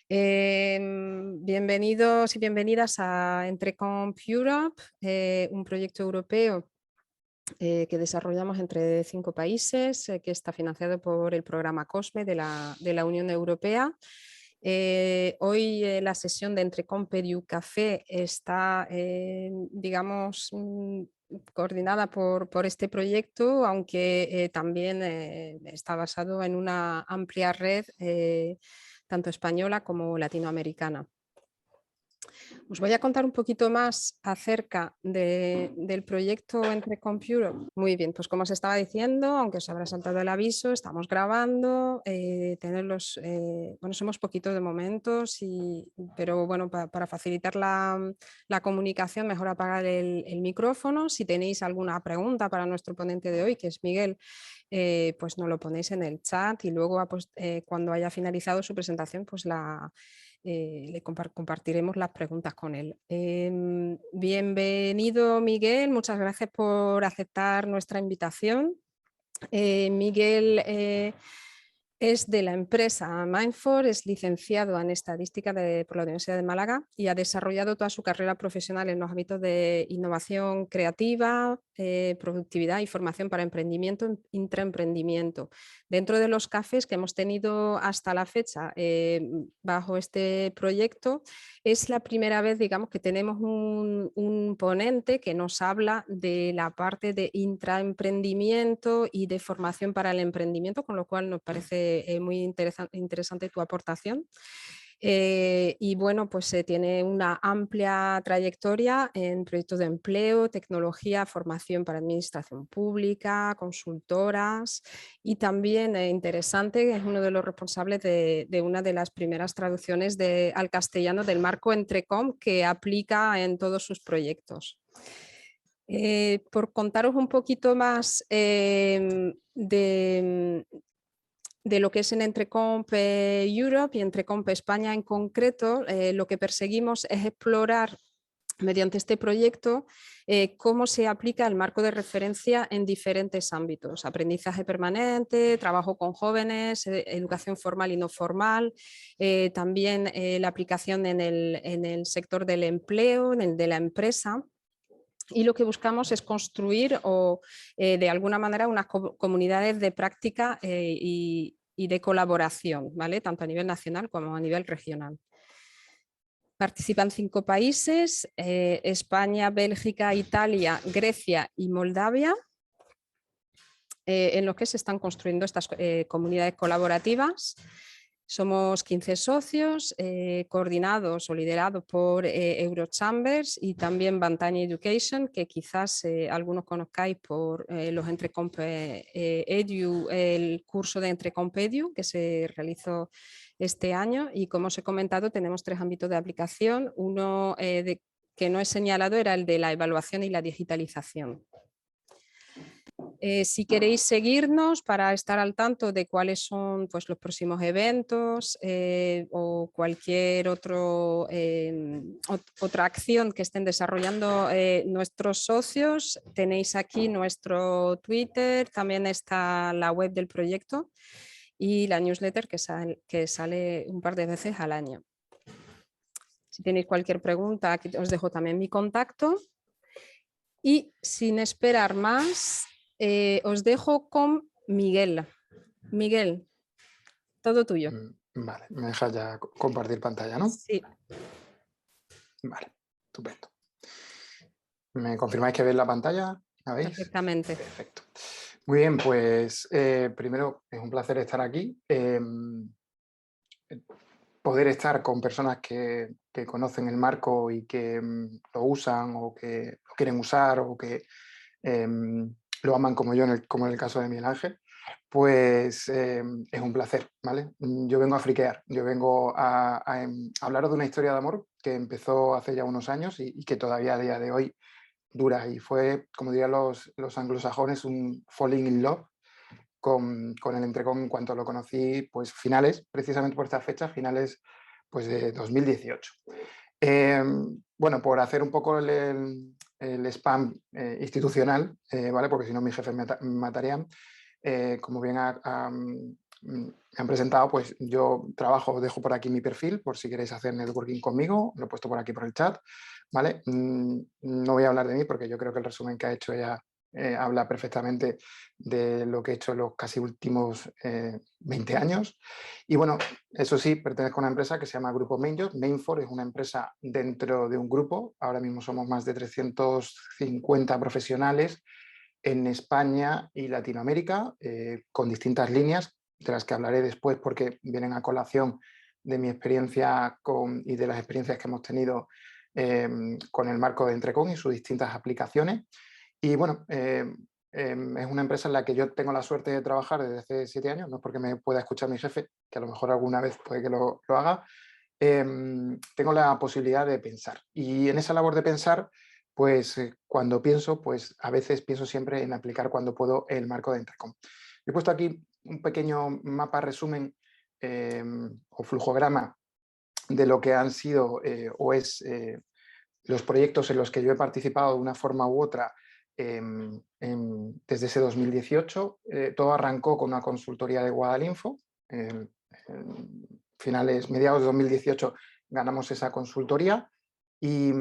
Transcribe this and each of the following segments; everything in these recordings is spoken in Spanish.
Bienvenidos y bienvenidas a Entrecomp Europe, un proyecto europeo que desarrollamos entre 5 países, que está financiado por el programa COSME de la Unión Europea. Hoy la sesión de Entrecomp Edu Café está, digamos, coordinada por este proyecto, aunque también está basado en una amplia red tanto española como latinoamericana. Os voy a contar un poquito más acerca del proyecto Entrecomp Europe. Muy bien, pues como os estaba diciendo, aunque os habrá saltado el aviso, estamos grabando, bueno, somos poquitos de momentos, pero bueno, para facilitar la comunicación, mejor apagar el micrófono. Si tenéis alguna pregunta para nuestro ponente de hoy, que es Miguel, pues nos lo ponéis en el chat y luego cuando haya finalizado su presentación, pues compartiremos las preguntas con él. Bienvenido, Miguel, muchas gracias por aceptar nuestra invitación. Miguel es de la empresa Mindfor, es licenciado en Estadística por la Universidad de Málaga y ha desarrollado toda su carrera profesional en los ámbitos de innovación creativa, productividad y formación para emprendimiento, intraemprendimiento. Dentro de los cafés que hemos tenido hasta la fecha bajo este proyecto, es la primera vez, digamos, que tenemos un ponente que nos habla de la parte de intraemprendimiento y de formación para el emprendimiento, con lo cual nos parece muy interesante tu aportación. Y bueno, pues tiene una amplia trayectoria en proyectos de empleo, tecnología, formación para administración pública, consultoras y también interesante, es uno de los responsables de una de las primeras traducciones al castellano del marco Entrecomp que aplica en todos sus proyectos. Por contaros un poquito más de lo que es en Entrecomp Europe y Entrecomp España en concreto, lo que perseguimos es explorar mediante este proyecto cómo se aplica el marco de referencia en diferentes ámbitos: aprendizaje permanente, trabajo con jóvenes, educación formal y no formal, también la aplicación en el sector del empleo, en el de la empresa. Y lo que buscamos es construir de alguna manera unas comunidades de práctica y de colaboración, ¿vale? Tanto a nivel nacional como a nivel regional. Participan 5 países, España, Bélgica, Italia, Grecia y Moldavia, en los que se están construyendo estas comunidades colaborativas. Somos 15 socios, coordinados o liderados por Eurochambers y también Bantaña Education, que quizás algunos conozcáis por los Entrecomp Edu, el curso de Entrecomp Edu que se realizó este año. Y como os he comentado, tenemos 3 ámbitos de aplicación. Uno que no he señalado era el de la evaluación y la digitalización. Si queréis seguirnos para estar al tanto de cuáles son, pues, los próximos eventos o cualquier otra acción que estén desarrollando nuestros socios, tenéis aquí nuestro Twitter, también está la web del proyecto y la newsletter que sale un par de veces al año. Si tenéis cualquier pregunta, aquí os dejo también mi contacto. Y sin esperar más, os dejo con Miguel. Miguel, todo tuyo. Vale, me dejas ya compartir pantalla, ¿no? Sí. Vale, estupendo. ¿Me confirmáis que veis la pantalla? ¿La veis? Perfectamente. Perfecto. Muy bien, pues primero es un placer estar aquí. Poder estar con personas que conocen el marco y que lo usan o que lo quieren usar o que lo aman como yo, como en el caso de Miguel Ángel, pues es un placer, ¿vale? Yo vengo a friquear, yo vengo a hablaros de una historia de amor que empezó hace ya unos años y que todavía a día de hoy dura, y fue, como dirían los anglosajones, un falling in love con el Entrecomp en cuanto lo conocí, pues precisamente por estas fechas, finales pues, de 2018. Bueno, por hacer un poco el spam institucional, ¿vale? Porque si no mis jefes me matarían. Como bien ha me han presentado, pues yo trabajo, dejo por aquí mi perfil, por si queréis hacer networking conmigo, lo he puesto por aquí por el chat, ¿vale? No voy a hablar de mí porque yo creo que el resumen que ha hecho ella habla perfectamente de lo que he hecho los casi últimos 20 años. Y bueno, eso sí, pertenezco a una empresa que se llama Grupo Mainjob. Mainfor es una empresa dentro de un grupo, ahora mismo somos más de 350 profesionales en España y Latinoamérica, con distintas líneas, de las que hablaré después porque vienen a colación de mi experiencia y de las experiencias que hemos tenido con el marco de Entrecom y sus distintas aplicaciones. Y bueno, es una empresa en la que yo tengo la suerte de trabajar desde hace 7 años, no es porque me pueda escuchar mi jefe, que a lo mejor alguna vez puede que lo haga. Tengo la posibilidad de pensar, y en esa labor de pensar, pues cuando pienso, pues a veces pienso siempre en aplicar cuando puedo el marco de Entrecom. He puesto aquí un pequeño mapa resumen o flujograma de lo que han sido o es los proyectos en los que yo he participado de una forma u otra desde ese 2018. Todo arrancó con una consultoría de Guadalinfo. Mediados de 2018 ganamos esa consultoría y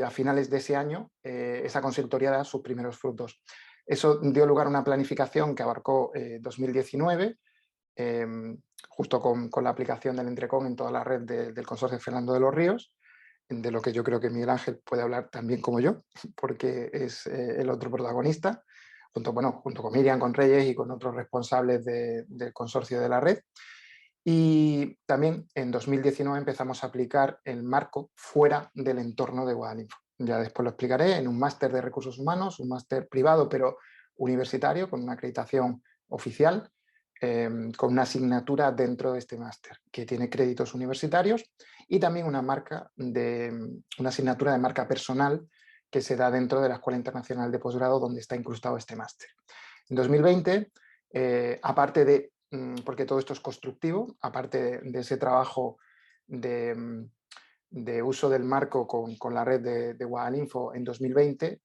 a finales de ese año esa consultoría da sus primeros frutos. Eso dio lugar a una planificación que abarcó 2019, justo con la aplicación del Entrecom en toda la red del consorcio Fernando de los Ríos, de lo que yo creo que Miguel Ángel puede hablar también como yo, porque es el otro protagonista, junto con Miriam, con Reyes y con otros responsables del consorcio de la red. Y también en 2019 empezamos a aplicar el marco fuera del entorno de Guadalinfo. Ya después lo explicaré, en un máster de recursos humanos, un máster privado pero universitario, con una acreditación oficial, con una asignatura dentro de este máster que tiene créditos universitarios y también una asignatura de marca personal que se da dentro de la Escuela Internacional de Posgrado, donde está incrustado este máster. En 2020, aparte de, porque todo esto es constructivo, aparte de ese trabajo de uso del marco con la red de Guadalinfo en 2020,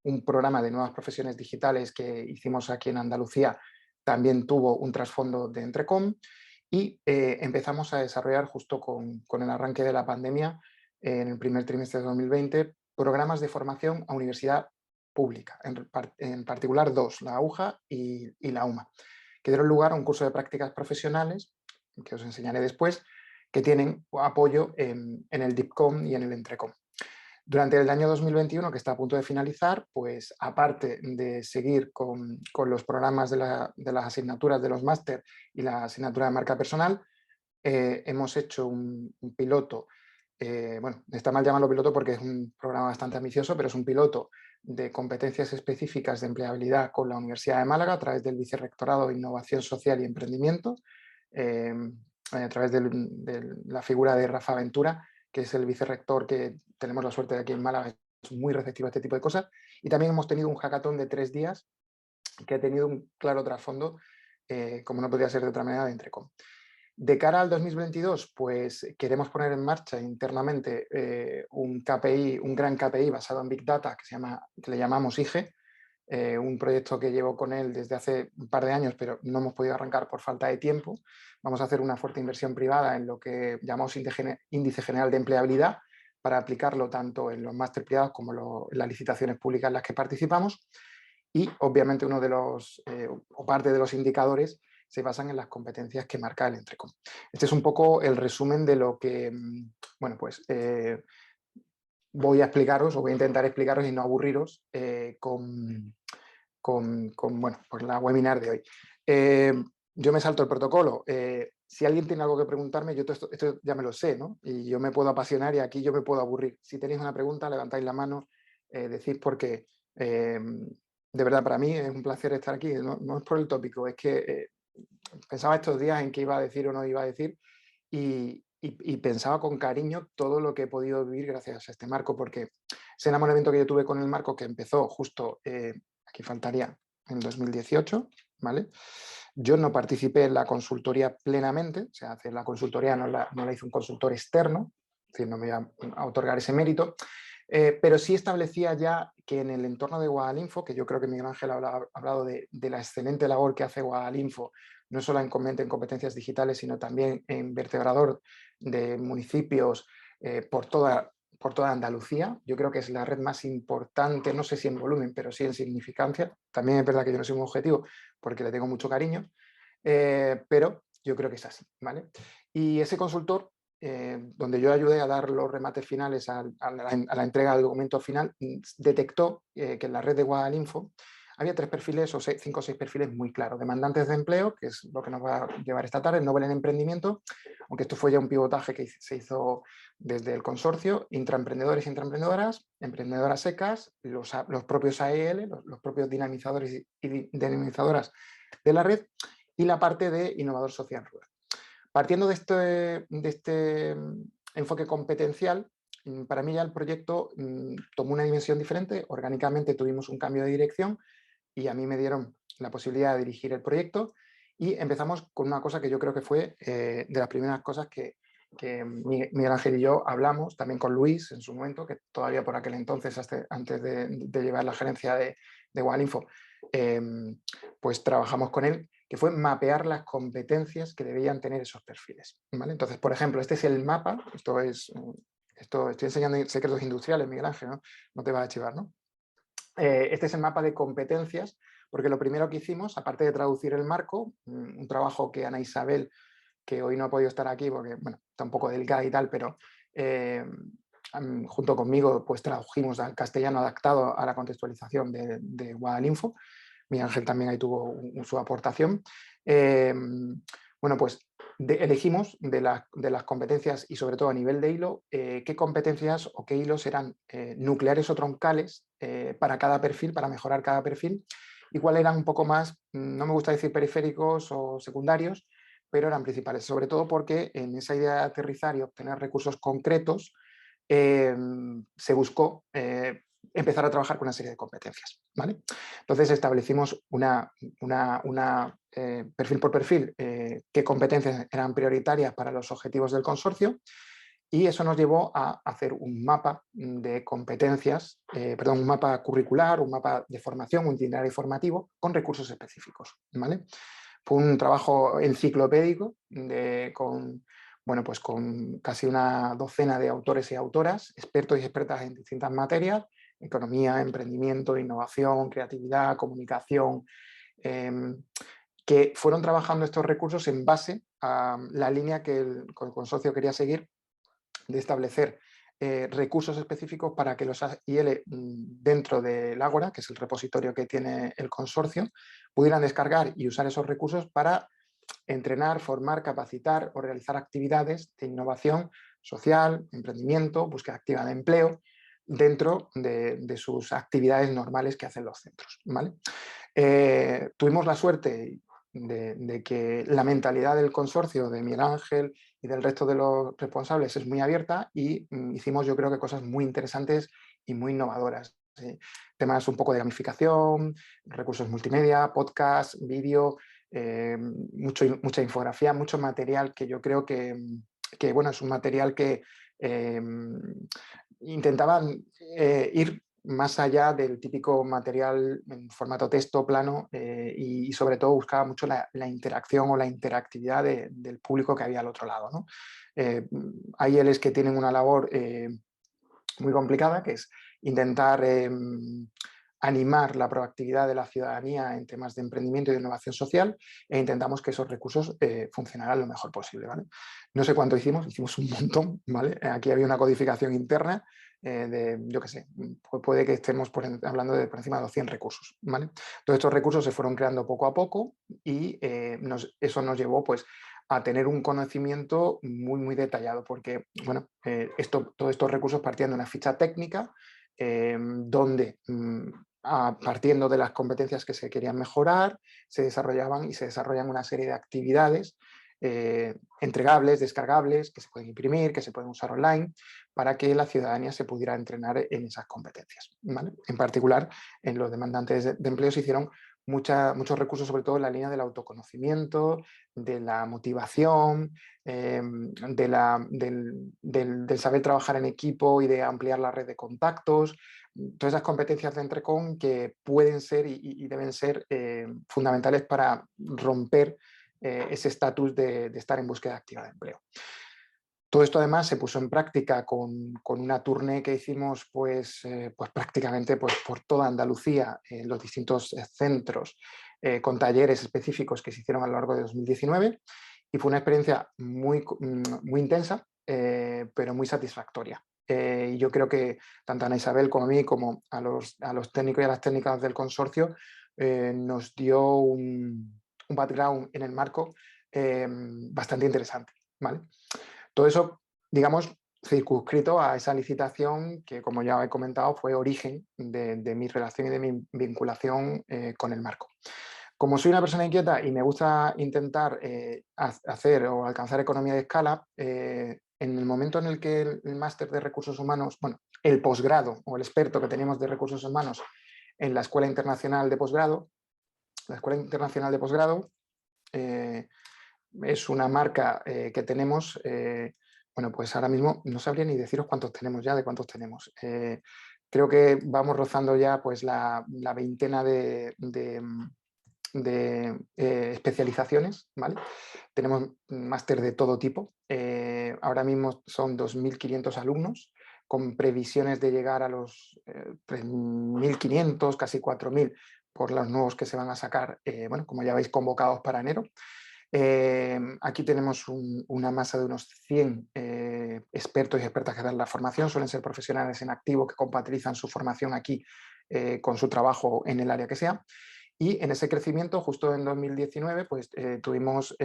un programa de nuevas profesiones digitales que hicimos aquí en Andalucía también tuvo un trasfondo de Entrecom y empezamos a desarrollar justo con el arranque de la pandemia en el primer trimestre de 2020 programas de formación a universidad pública, en particular dos, la AUJA y la UMA, que dieron lugar a un curso de prácticas profesionales, que os enseñaré después, que tienen apoyo en el DIPCOM y en el Entrecom. Durante el año 2021, que está a punto de finalizar, pues aparte de seguir con los programas de las asignaturas de los máster y la asignatura de marca personal, hemos hecho un piloto, bueno, está mal llamarlo piloto porque es un programa bastante ambicioso, pero es un piloto de competencias específicas de empleabilidad con la Universidad de Málaga a través del Vicerrectorado de Innovación Social y Emprendimiento, a través de la figura de Rafa Ventura, que es el vicerrector que tenemos la suerte de aquí en Málaga, es muy receptivo a este tipo de cosas. Y también hemos tenido un hackathon de 3 días que ha tenido un claro trasfondo, como no podía ser de otra manera, de Entrecom. De cara al 2022, pues queremos poner en marcha internamente un KPI, un gran KPI basado en Big Data que le llamamos IGE, un proyecto que llevo con él desde hace un par de años, pero no hemos podido arrancar por falta de tiempo. Vamos a hacer una fuerte inversión privada en lo que llamamos índice general de empleabilidad para aplicarlo tanto en los máster privados como en las licitaciones públicas en las que participamos. Y obviamente uno de los, o parte de los indicadores se basan en las competencias que marca el Entrecom. Este es un poco el resumen de lo que, bueno, pues voy a explicaros o voy a intentar explicaros y no aburriros bueno, pues la webinar de hoy. Yo me salto el protocolo. Si alguien tiene algo que preguntarme, yo esto ya me lo sé, ¿no? Y yo me puedo apasionar y aquí yo me puedo aburrir. Si tenéis una pregunta, levantáis la mano, decís porque de verdad para mí es un placer estar aquí. No es por el tópico, es que pensaba estos días en qué iba a decir o no iba a decir y pensaba con cariño todo lo que he podido vivir gracias a este marco, porque ese enamoramiento que yo tuve con el marco, que empezó justo, aquí faltaría, en el 2018, ¿vale? Yo no participé en la consultoría plenamente, o sea, la consultoría no la hizo un consultor externo, es decir, no me voy a otorgar ese mérito, pero sí establecía ya que en el entorno de Guadalinfo, que yo creo que Miguel Ángel ha hablado de la excelente labor que hace Guadalinfo no solamente en competencias digitales, sino también en vertebrador de municipios por toda Andalucía. Yo creo que es la red más importante, no sé si en volumen, pero sí en significancia. También es verdad que yo no soy un objetivo porque le tengo mucho cariño, pero yo creo que es así, ¿vale? Y ese consultor, donde yo ayudé a dar los remates finales a la entrega del documento final, detectó que en la red de Guadalinfo había 3 perfiles o 5 o 6 perfiles muy claros. Demandantes de empleo, que es lo que nos va a llevar esta tarde, Nobel en emprendimiento, aunque esto fue ya un pivotaje que se hizo desde el consorcio, intraemprendedores y intraemprendedoras, emprendedoras secas, los propios AEL, los propios dinamizadores y dinamizadoras de la red, y la parte de innovador social rural. Partiendo de este enfoque competencial, para mí ya el proyecto tomó una dimensión diferente. Orgánicamente tuvimos un cambio de dirección y a mí me dieron la posibilidad de dirigir el proyecto y empezamos con una cosa que yo creo que fue de las primeras cosas que Miguel Ángel y yo hablamos, también con Luis en su momento, que todavía por aquel entonces, antes de llevar la gerencia de Guadalinfo, pues trabajamos con él, que fue mapear las competencias que debían tener esos perfiles, ¿vale? Entonces, por ejemplo, este es el mapa, estoy enseñando secretos industriales, Miguel Ángel, ¿no? No te vas a chivar, ¿no? Este es el mapa de competencias, porque lo primero que hicimos, aparte de traducir el marco, un trabajo que Ana Isabel, que hoy no ha podido estar aquí porque, bueno, está un poco delicada y tal, pero junto conmigo pues tradujimos al castellano adaptado a la contextualización de Guadalinfo. Miguel Ángel también ahí tuvo su aportación. Bueno, pues elegimos de las competencias y sobre todo a nivel de hilo, qué competencias o qué hilos eran nucleares o troncales para cada perfil, para mejorar cada perfil, y cuáles eran un poco más, no me gusta decir periféricos o secundarios, pero eran principales, sobre todo porque en esa idea de aterrizar y obtener recursos concretos se buscó empezar a trabajar con una serie de competencias, ¿vale? Entonces establecimos perfil por perfil qué competencias eran prioritarias para los objetivos del consorcio, y eso nos llevó a hacer un mapa de competencias, un mapa curricular, un mapa de formación, un itinerario formativo con recursos específicos, ¿vale? Fue un trabajo enciclopédico pues con casi una docena de autores y autoras, expertos y expertas en distintas materias: economía, emprendimiento, innovación, creatividad, comunicación, que fueron trabajando estos recursos en base a la línea que el consorcio quería seguir, de establecer recursos específicos para que los AIL dentro del Ágora, que es el repositorio que tiene el consorcio, pudieran descargar y usar esos recursos para entrenar, formar, capacitar o realizar actividades de innovación social, emprendimiento, búsqueda activa de empleo, dentro de sus actividades normales que hacen los centros, ¿vale? Tuvimos la suerte de que la mentalidad del consorcio, de Miguel Ángel y del resto de los responsables, es muy abierta, y hicimos, yo creo que, cosas muy interesantes y muy innovadoras. Temas un poco de gamificación, recursos multimedia, podcast, vídeo, mucha infografía, mucho material que yo creo que bueno, es un material que intentaban ir más allá del típico material en formato texto plano, y sobre todo buscaba mucho la interacción o la interactividad del público que había al otro lado, ¿no? Hay ELES que tienen una labor muy complicada, que es intentar animar la proactividad de la ciudadanía en temas de emprendimiento y de innovación social, e intentamos que esos recursos funcionaran lo mejor posible, ¿vale? No sé cuánto hicimos un montón, ¿vale? Aquí había una codificación interna yo qué sé, puede que estemos hablando de por encima de los 100 recursos, ¿vale? Todos estos recursos se fueron creando poco a poco, y eso nos llevó pues a tener un conocimiento muy, muy detallado, porque, bueno, todos estos recursos partían de una ficha técnica donde, partiendo de las competencias que se querían mejorar, se desarrollan una serie de actividades entregables, descargables, que se pueden imprimir, que se pueden usar online, para que la ciudadanía se pudiera entrenar en esas competencias, ¿vale? En particular, en los demandantes de empleo se hicieron muchos recursos, sobre todo en la línea del autoconocimiento, de la motivación, del saber trabajar en equipo y de ampliar la red de contactos, todas esas competencias de Entrecom que pueden ser y deben ser fundamentales para romper ese estatus de estar en búsqueda activa de empleo. Todo esto además se puso en práctica con una tournée que hicimos pues prácticamente pues, por toda Andalucía, en los distintos centros, con talleres específicos que se hicieron a lo largo de 2019, y fue una experiencia muy intensa, pero muy satisfactoria. Y yo creo que tanto a Ana Isabel como a mí, como a los técnicos y a las técnicas del consorcio, nos dio un background en el marco bastante interesante, ¿vale? Todo eso, digamos, circunscrito a esa licitación que, como ya he comentado, fue origen de mi relación y de mi vinculación con el marco. Como soy una persona inquieta y me gusta intentar hacer o alcanzar economía de escala, en el momento en el que el máster de recursos humanos, bueno, el posgrado o el experto que tenemos de recursos humanos en la Escuela Internacional de Posgrado, la Escuela Internacional de Posgrado es una marca que tenemos, bueno, pues ahora mismo no sabría ni deciros cuántos tenemos ya, de cuántos tenemos. Creo que vamos rozando ya pues la veintena de especializaciones, ¿vale? Tenemos máster de todo tipo. Ahora mismo son 2.500 alumnos, con previsiones de llegar a los 3.500, casi 4.000 por los nuevos que se van a sacar, bueno, como ya veis, convocados para enero. Aquí tenemos una masa de unos 100 expertos y expertas que dan la formación, suelen ser profesionales en activo que compatibilizan su formación aquí con su trabajo en el área que sea. Y en ese crecimiento, justo en 2019, pues tuvimos,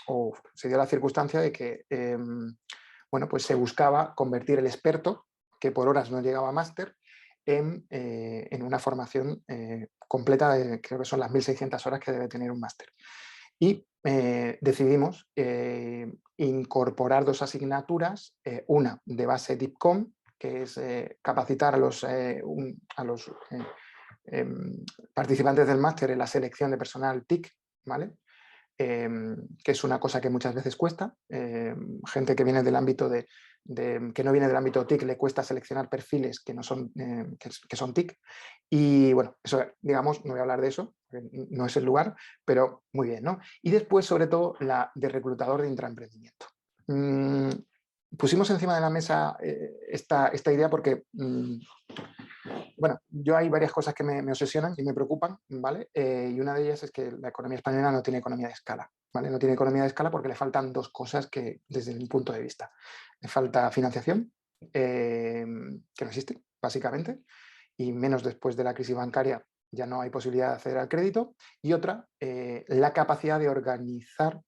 o se dio la circunstancia de que bueno, pues se buscaba convertir el experto, que por horas no llegaba a máster, en una formación completa de, creo que son las 1.600 horas que debe tener un máster. Y decidimos incorporar dos asignaturas, una de base DIPCOM, que es capacitar a los participantes del máster en la selección de personal TIC, ¿vale? Que es una cosa que muchas veces cuesta. Gente que viene del ámbito que no viene del ámbito TIC le cuesta seleccionar perfiles que no son, que son TIC. Y bueno, eso, digamos, no voy a hablar de eso, no es el lugar, pero muy bien, ¿no? Y después, sobre todo, la de reclutador de intraemprendimiento. Pusimos encima de la mesa esta idea porque bueno, yo hay varias cosas que me obsesionan y me preocupan, ¿vale? Y una de ellas es que la economía española no tiene economía de escala, ¿vale? No tiene economía de escala porque le faltan dos cosas que, desde mi punto de vista, le falta financiación, que no existe, básicamente, y menos después de la crisis bancaria ya no hay posibilidad de acceder al crédito, y otra, la capacidad de organizar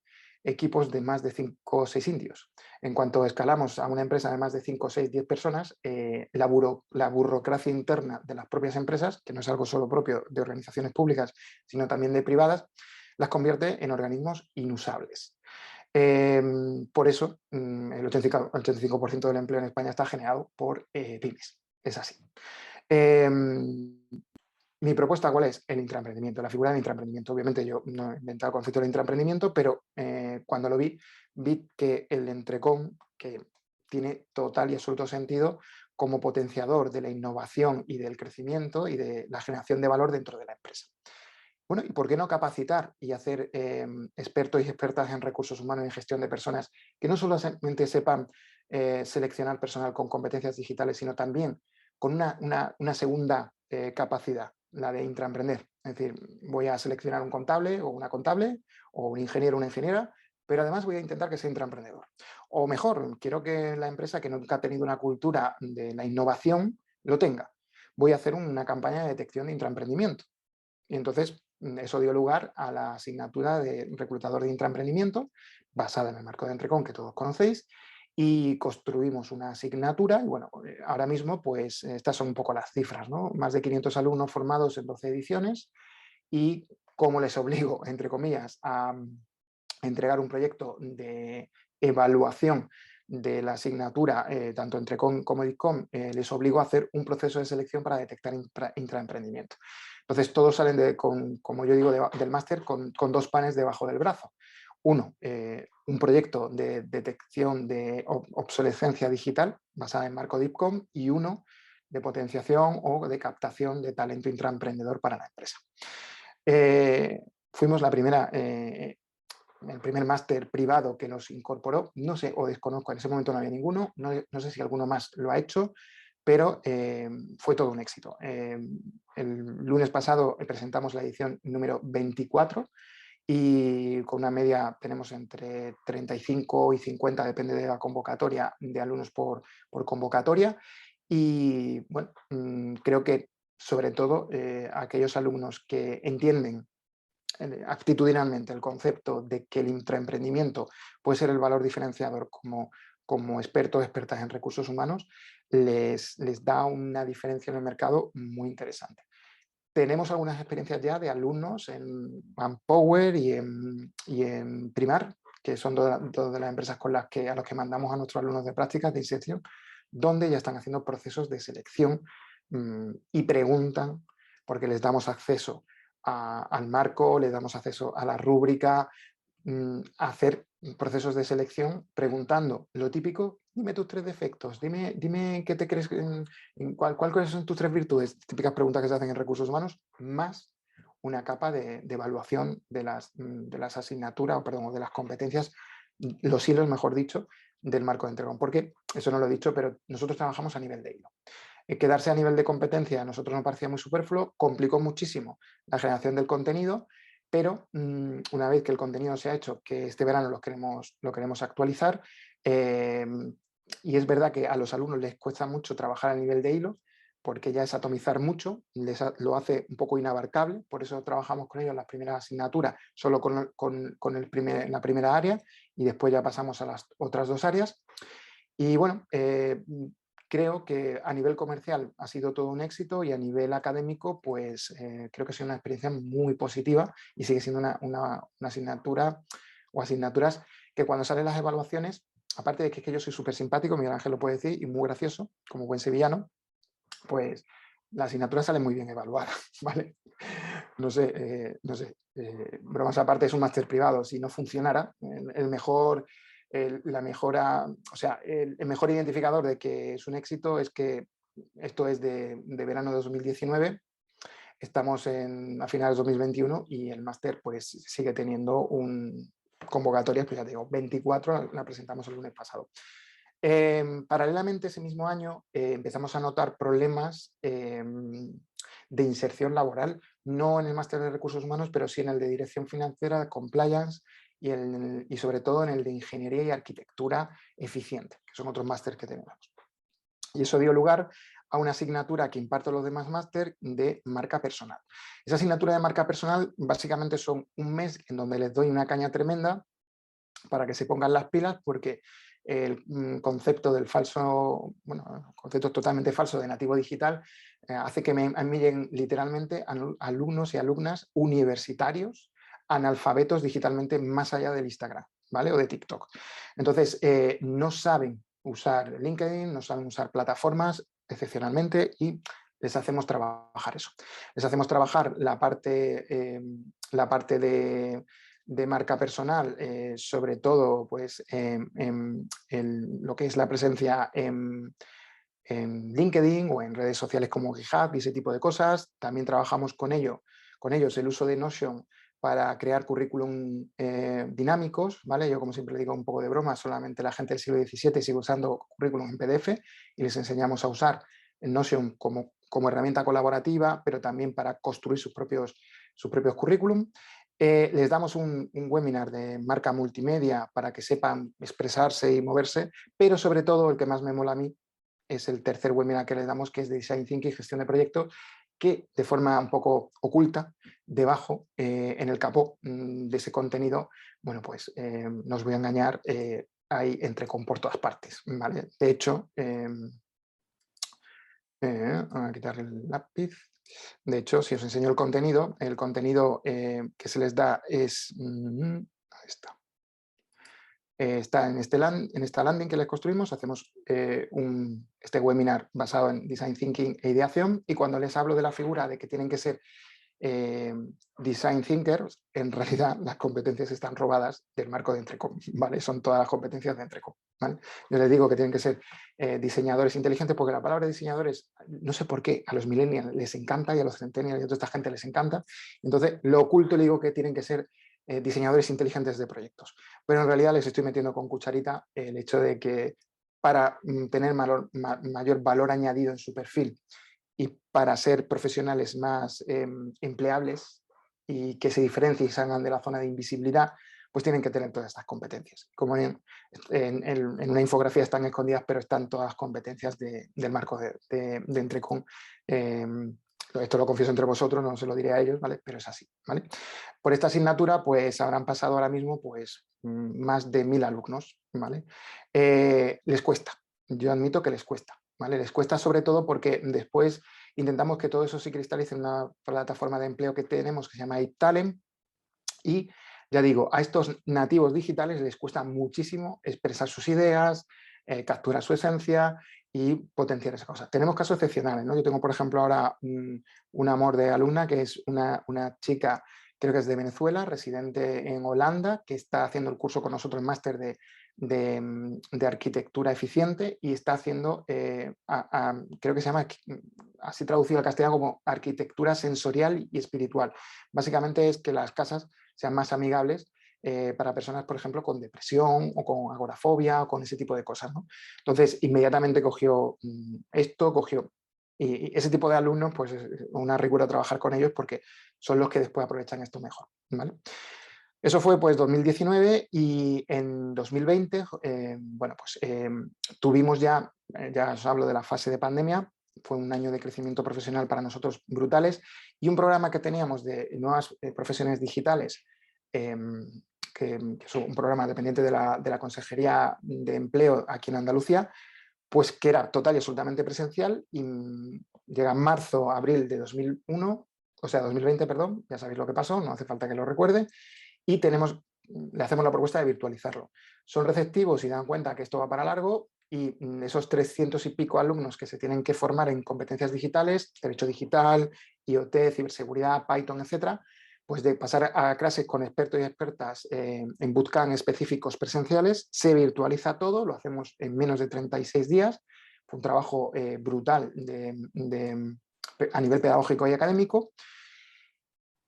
equipos de más de 5 o 6 indios. En cuanto escalamos a una empresa de más de 5, 6, 10 personas, la burocracia interna de las propias empresas, que no es algo solo propio de organizaciones públicas, sino también de privadas, las convierte en organismos inusables. Por eso, el 85% del empleo en España está generado por pymes. Es así. Mi propuesta, ¿cuál es? El intraemprendimiento, la figura del intraemprendimiento. Obviamente yo no he inventado el concepto del intraemprendimiento, pero cuando lo vi que el Entrecom, que tiene total y absoluto sentido como potenciador de la innovación y del crecimiento y de la generación de valor dentro de la empresa. Bueno, ¿y por qué no capacitar y hacer expertos y expertas en recursos humanos y en gestión de personas que no solamente sepan seleccionar personal con competencias digitales, sino también con una segunda capacidad, la de intraemprender? Es decir, voy a seleccionar un contable o una contable o un ingeniero o una ingeniera, pero además voy a intentar que sea intraemprendedor. O mejor, quiero que la empresa que nunca ha tenido una cultura de la innovación lo tenga. Voy a hacer una campaña de detección de intraemprendimiento. Y entonces eso dio lugar a la asignatura de reclutador de intraemprendimiento, basada en el marco de Entrecom que todos conocéis, y construimos una asignatura. Y bueno, ahora mismo pues estas son un poco las cifras, ¿no? Más de 500 alumnos formados en 12 ediciones, y cómo les obligo, entre comillas, a entregar un proyecto de evaluación de la asignatura, tanto Entrecom como DICOM, les obligo a hacer un proceso de selección para detectar intraemprendimiento. Entonces, todos salen, como yo digo, del máster con dos panes debajo del brazo. Uno, un proyecto de detección de obsolescencia digital basada en marco DIPCOM, y uno de potenciación o de captación de talento intraemprendedor para la empresa. Fuimos la primera el primer máster privado que los incorporó, no sé, o desconozco, en ese momento no había ninguno, no sé si alguno más lo ha hecho, pero fue todo un éxito. El lunes pasado presentamos la edición número 24 y con una media tenemos entre 35 y 50, depende de la convocatoria, de alumnos por convocatoria. Y bueno, creo que sobre todo aquellos alumnos que entienden actitudinalmente el concepto de que el intraemprendimiento puede ser el valor diferenciador como expertos o expertas en recursos humanos, les da una diferencia en el mercado muy interesante. Tenemos algunas experiencias ya de alumnos en Manpower y en Primar, que son dos de las empresas a los que mandamos a nuestros alumnos de prácticas de inserción, donde ya están haciendo procesos de selección y preguntan, porque les damos acceso al marco, les damos acceso a la rúbrica, a hacer procesos de selección preguntando lo típico: dime tus 3 defectos, dime qué te crees, cuáles son tus 3 virtudes, típicas preguntas que se hacen en recursos humanos, más una capa de evaluación de las asignaturas, o de las competencias, los hilos, mejor dicho, del marco de Entrecom. Porque, eso no lo he dicho, pero nosotros trabajamos a nivel de hilo. Quedarse a nivel de competencia a nosotros nos parecía muy superfluo, complicó muchísimo la generación del contenido, pero una vez que el contenido se ha hecho, que este verano lo queremos actualizar, y es verdad que a los alumnos les cuesta mucho trabajar a nivel de hilo, porque ya es atomizar mucho, lo hace un poco inabarcable, por eso trabajamos con ellos en las primeras asignaturas, solo en la primera área, y después ya pasamos a las otras 2 áreas. Y bueno, creo que a nivel comercial ha sido todo un éxito, y a nivel académico, pues creo que ha sido una experiencia muy positiva, y sigue siendo una asignatura o asignaturas que cuando salen las evaluaciones, aparte de que yo soy súper simpático, Miguel Ángel lo puede decir, y muy gracioso, como buen sevillano, pues la asignatura sale muy bien evaluada, ¿vale? No sé, bromas aparte, es un máster privado. Si no funcionara, el mejor identificador de que es un éxito es que esto es de verano de 2019, estamos a finales de 2021 y el máster pues sigue teniendo convocatorias, pues ya te digo, 24, la presentamos el lunes pasado. Paralelamente, ese mismo año empezamos a notar problemas de inserción laboral, no en el máster de recursos humanos, pero sí en el de dirección financiera, compliance y sobre todo en el de ingeniería y arquitectura eficiente, que son otros másteres que tenemos. Y eso dio lugar a una asignatura que imparto los demás máster de marca personal. Esa asignatura de marca personal básicamente son un mes en donde les doy una caña tremenda para que se pongan las pilas, porque el concepto del falso, concepto totalmente falso de nativo digital hace que me lleguen literalmente alumnos y alumnas universitarios analfabetos digitalmente más allá del Instagram, ¿vale? O de TikTok. Entonces, no saben usar LinkedIn, no saben usar plataformas excepcionalmente, y les hacemos trabajar eso. Les hacemos trabajar la parte de marca personal, sobre todo pues, en lo que es la presencia en LinkedIn o en redes sociales como GitHub y ese tipo de cosas. También trabajamos con ellos el uso de Notion para crear currículum dinámicos, ¿vale? Yo, como siempre digo, un poco de broma, solamente la gente del siglo XVII sigue usando currículum en PDF, y les enseñamos a usar Notion como herramienta colaborativa, pero también para construir sus propios currículum. Les damos un webinar de marca multimedia para que sepan expresarse y moverse, pero sobre todo el que más me mola a mí es el tercer webinar que les damos, que es de Design Thinking y Gestión de Proyectos, que de forma un poco oculta, debajo, en el capó de ese contenido, bueno, pues no os voy a engañar, hay Entrecom por todas partes, ¿vale? De hecho, voy a quitar el lápiz. De hecho, si os enseño el contenido que se les da es... ahí está. Está en esta landing que les construimos, hacemos este webinar basado en Design Thinking e ideación, y cuando les hablo de la figura de que tienen que ser Design Thinkers, en realidad las competencias están robadas del marco de Entrecom, ¿vale? Son todas las competencias de Entrecom, ¿vale? Yo les digo que tienen que ser diseñadores inteligentes, porque la palabra diseñadores, no sé por qué, a los millennials les encanta y a los centennials y a toda esta gente les encanta. Entonces, lo oculto le digo que tienen que ser diseñadores inteligentes de proyectos. Pero en realidad les estoy metiendo con cucharita el hecho de que para tener mayor valor añadido en su perfil y para ser profesionales más empleables y que se diferencien y salgan de la zona de invisibilidad, pues tienen que tener todas estas competencias. Como en una infografía están escondidas, pero están todas las competencias del marco de Entrecom. Esto lo confieso entre vosotros, no se lo diré a ellos, ¿vale? Pero es así, ¿vale? Por esta asignatura, pues habrán pasado ahora mismo pues, más de 1000 alumnos, ¿vale? Les cuesta, yo admito que les cuesta, ¿vale? Les cuesta sobre todo porque después intentamos que todo eso se cristalice en una plataforma de empleo que tenemos que se llama iTalent y ya digo, a estos nativos digitales les cuesta muchísimo expresar sus ideas, capturar su esencia y potenciar esa cosa. Tenemos casos excepcionales, ¿no? Yo tengo, por ejemplo, ahora un amor de alumna que es una chica, creo que es de Venezuela, residente en Holanda, que está haciendo el curso con nosotros, el máster de arquitectura eficiente y está haciendo, creo que se llama, así traducido al castellano, como arquitectura sensorial y espiritual. Básicamente es que las casas sean más amigables para personas, por ejemplo, con depresión o con agorafobia o con ese tipo de cosas, ¿no? Entonces, inmediatamente cogió esto, y ese tipo de alumnos, pues es una ricura trabajar con ellos porque son los que después aprovechan esto mejor, ¿vale? Eso fue pues 2019 y en 2020, bueno, pues tuvimos ya os hablo de la fase de pandemia, fue un año de crecimiento profesional para nosotros brutales y un programa que teníamos de nuevas profesiones digitales, que es un programa dependiente de la Consejería de Empleo aquí en Andalucía, pues que era total y absolutamente presencial y llega en marzo, abril de 2001, o sea, 2020, perdón, ya sabéis lo que pasó, no hace falta que lo recuerde, y le hacemos la propuesta de virtualizarlo. Son receptivos y dan cuenta que esto va para largo y esos 300 y pico alumnos que se tienen que formar en competencias digitales, derecho digital, IoT, ciberseguridad, Python, etcétera, pues de pasar a clases con expertos y expertas en bootcamp específicos presenciales, se virtualiza todo, lo hacemos en menos de 36 días, fue un trabajo brutal a nivel pedagógico y académico.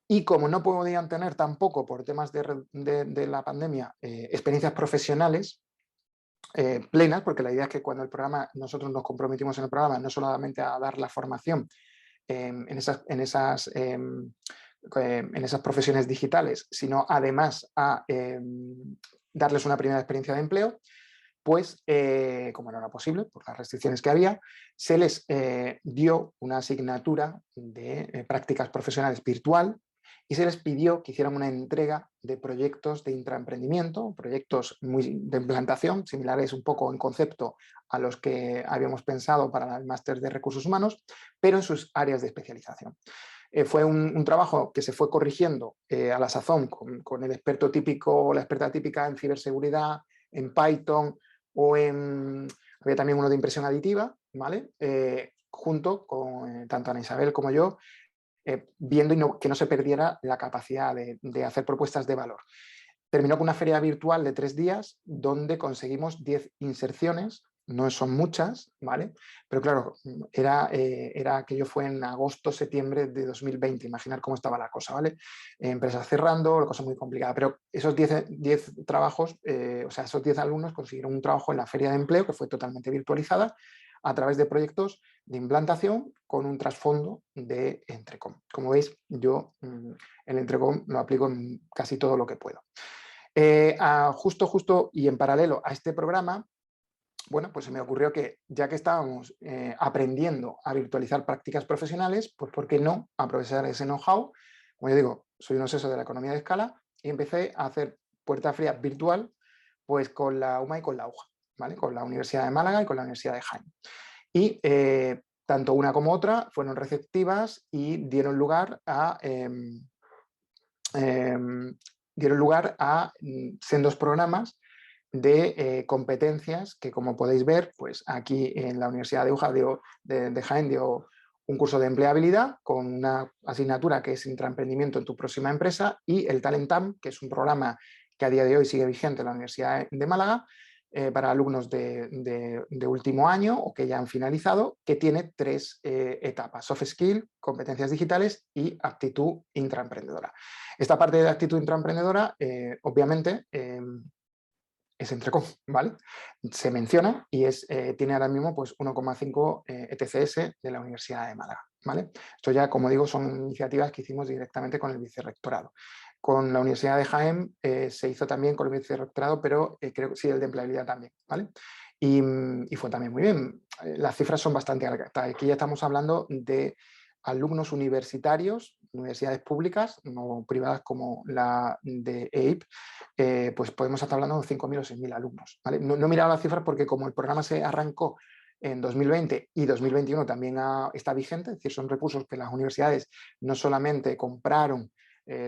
Y como no podían tener tampoco, por temas de la pandemia, experiencias profesionales plenas, porque la idea es que cuando nosotros nos comprometimos en el programa no solamente a dar la formación en esas profesiones digitales, sino además a darles una primera experiencia de empleo, pues, como no era posible, por las restricciones que había, se les dio una asignatura de prácticas profesionales virtual y se les pidió que hicieran una entrega de proyectos de intraemprendimiento, proyectos de implantación, similares un poco en concepto a los que habíamos pensado para el máster de recursos humanos, pero en sus áreas de especialización. Fue un trabajo que se fue corrigiendo a la sazón con el experto típico o la experta típica en ciberseguridad, en Python, había también uno de impresión aditiva, ¿vale? Junto con tanto Ana Isabel como yo, viendo que no se perdiera la capacidad de hacer propuestas de valor. Terminó con una feria virtual de 3 días donde conseguimos 10 inserciones, no son muchas, ¿vale? Pero claro, aquello fue en agosto, septiembre de 2020, imaginar cómo estaba la cosa, ¿vale? Empresas cerrando, la cosa muy complicada, pero esos 10 trabajos, o sea, esos 10 alumnos consiguieron un trabajo en la feria de empleo que fue totalmente virtualizada a través de proyectos de implantación con un trasfondo de Entrecom. Como veis, yo el Entrecom lo aplico en casi todo lo que puedo. Justo y en paralelo a este programa, bueno, pues se me ocurrió que ya que estábamos aprendiendo a virtualizar prácticas profesionales, pues ¿por qué no aprovechar ese know-how? Como yo digo, soy un obseso de la economía de escala y empecé a hacer puerta fría virtual pues con la UMA y con la UJA, ¿vale? Con la Universidad de Málaga y con la Universidad de Jaén. Y tanto una como otra fueron receptivas y dieron lugar a sendos programas de competencias que, como podéis ver, pues aquí en la Universidad de UJA de Jaén dio un curso de empleabilidad con una asignatura que es intraemprendimiento en tu próxima empresa y el Talentam, que es un programa que a día de hoy sigue vigente en la Universidad de Málaga, para alumnos de último año o que ya han finalizado, que tiene 3 etapas: soft skill, competencias digitales y aptitud intraemprendedora. Esta parte de actitud intraemprendedora, obviamente, es Entrecom, ¿vale? Se menciona y tiene ahora mismo pues 1,5 ETCS de la Universidad de Málaga, ¿vale? Esto ya, como digo, son iniciativas que hicimos directamente con el vicerrectorado. Con la Universidad de Jaén se hizo también con el vicerrectorado, pero creo que sí, el de empleabilidad también, ¿vale? Y fue también muy bien. Las cifras son bastante altas. Aquí ya estamos hablando de alumnos universitarios, universidades públicas, no privadas como la de EIP, pues podemos estar hablando de 5.000 o 6.000 alumnos, ¿vale? No he mirado las cifras porque como el programa se arrancó en 2020 y 2021 también está vigente, es decir, son recursos que las universidades no solamente compraron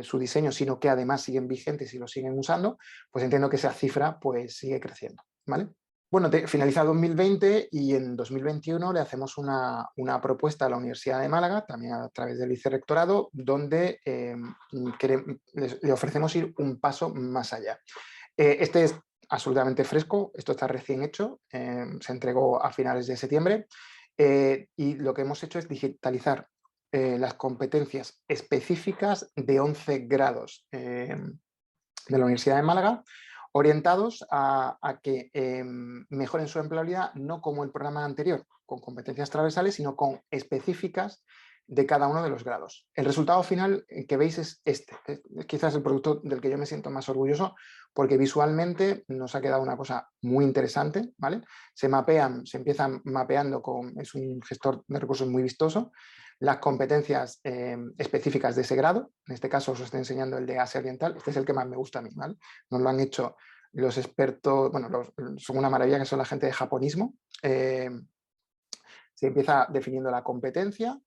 su diseño, sino que además siguen vigentes y lo siguen usando, pues entiendo que esa cifra pues sigue creciendo, ¿vale? Bueno, finaliza 2020 y en 2021 le hacemos una propuesta a la Universidad de Málaga, también a través del vicerrectorado, donde le ofrecemos ir un paso más allá. Este es absolutamente fresco, esto está recién hecho, se entregó a finales de septiembre y lo que hemos hecho es digitalizar las competencias específicas de 11 grados de la Universidad de Málaga, orientados a que mejoren su empleabilidad, no como el programa anterior, con competencias transversales, sino con específicas de cada uno de los grados. El resultado final que veis es este. Es quizás el producto del que yo me siento más orgulloso, porque visualmente nos ha quedado una cosa muy interesante, ¿vale? Se empiezan mapeando es un gestor de recursos muy vistoso, las competencias específicas de ese grado. En este caso os estoy enseñando el de Asia Oriental, este es el que más me gusta a mí, ¿vale? Nos lo han hecho los expertos, bueno, son una maravilla, que son la gente de japonismo. Se empieza definiendo la competencia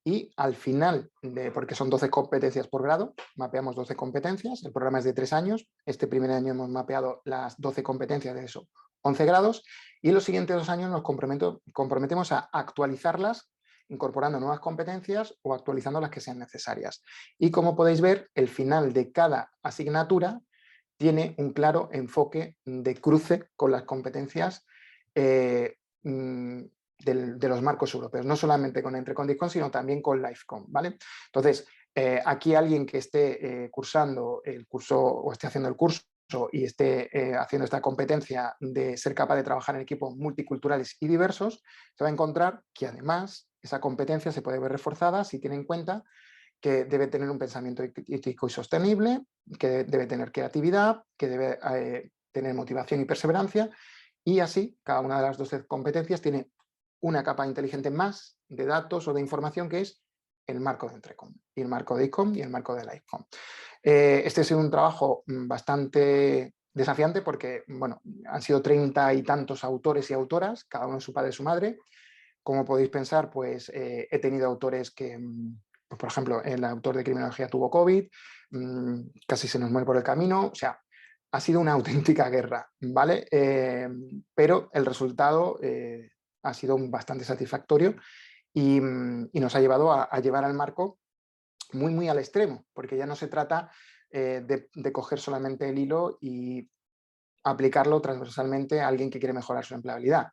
y al final, porque son 12 competencias por grado, mapeamos 12 competencias, el programa es de 3 años, este primer año hemos mapeado las 12 competencias de eso, 11 grados, y en los siguientes 2 años nos comprometemos a actualizarlas, incorporando nuevas competencias o actualizando las que sean necesarias. Y como podéis ver, el final de cada asignatura tiene un claro enfoque de cruce con las competencias de los marcos europeos, no solamente con Entrecom DICOM, sino también con LIFECOM, ¿vale? Entonces, aquí alguien que esté cursando el curso o esté haciendo el curso y esté haciendo esta competencia de ser capaz de trabajar en equipos multiculturales y diversos, se va a encontrar que además esa competencia se puede ver reforzada si tiene en cuenta que debe tener un pensamiento ético y sostenible, que debe tener creatividad, que debe tener motivación y perseverancia, y así cada una de las 12 competencias tiene una capa inteligente más de datos o de información, que es el marco de Entrecom, y el marco de ICOM y el marco de LIFECOM. Este ha sido un trabajo bastante desafiante porque, bueno, han sido 30 y tantos autores y autoras, cada uno de su padre y su madre. Como podéis pensar, pues he tenido autores que, pues, por ejemplo, el autor de criminología tuvo COVID, casi se nos muere por el camino, o sea, ha sido una auténtica guerra, ¿vale? Pero el resultado ha sido bastante satisfactorio y nos ha llevado a llevar al marco muy, muy al extremo, porque ya no se trata de coger solamente el hilo y aplicarlo transversalmente a alguien que quiere mejorar su empleabilidad.